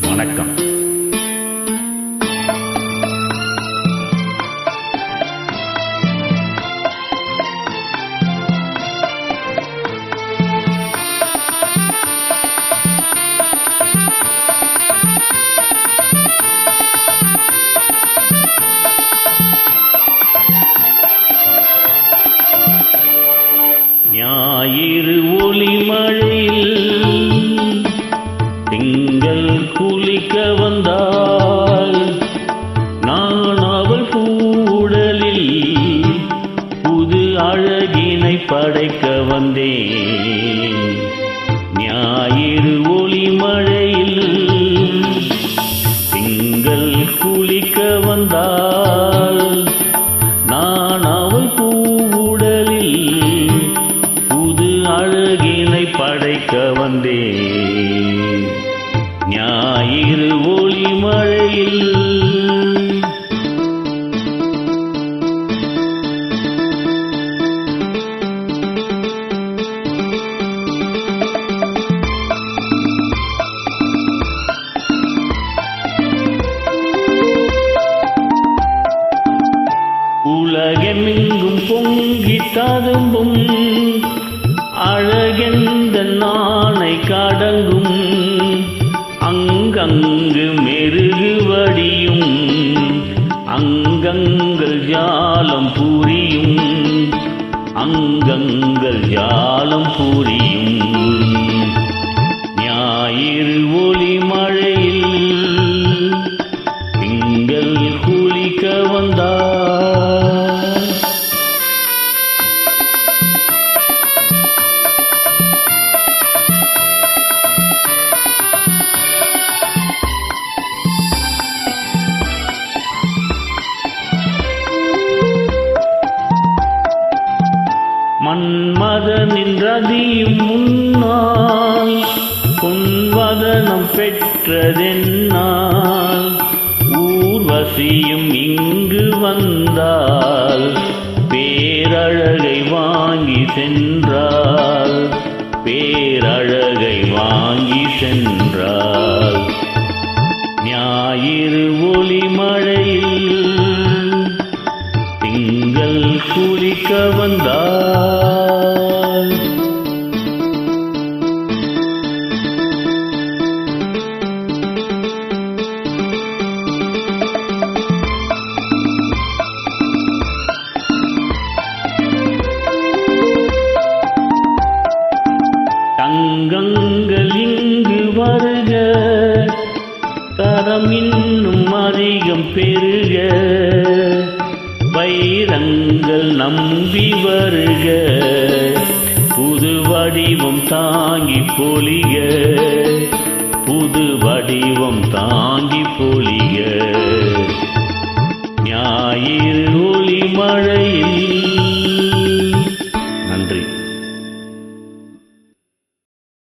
வணக்கம். ஞாயிறு ஒளி மழையில் திங்கள் குளிக்க வந்தாள், நான் அவள் கூடலில் புது அழகினை படைக்க வந்தேன். ஞாயிறு ஒளி மழையில் திங்கள் குளிக்க வந்தாள், நான் அவள் கூடலில் புது அழகினை படைக்க வந்தேன். ஞாயிறு ஒளி மழையில் உலகெங்கும் பொங்கி ததும்பும் அழகெந்த நாணை கடங்கும், அங்கங்கு மெருகு வடியும் அங்கங்கள் ஜாலம் புரியும், அங்கங்கள் ஜாலம் புரியும். ஞாயிறு ஒளி மழையில் திங்கள் குளிக்க வந்தார். மன்மதனின் ரதியும் முன்னால் பொன்வதனம் பெற்றதென்னால், ஊர்வசியும் இங்கு வந்தால் பேரழகை வாங்கி சென்றாள், பேரழகை வாங்கி சென்றாள். ஞாயிறு ஒளி மழையில் திங்கள் குளிக்க வந்தாள். தங்கங்கள் இங்கு வருக, தரம் இன்னும் அதிகம் பெருக, வைரங்கள் நம்பி வருக, புது வடிவம் தாங்கி பொலிக, புது வடிவம் தாங்கி பொலிக. ஞாயிறு ஒளி மழை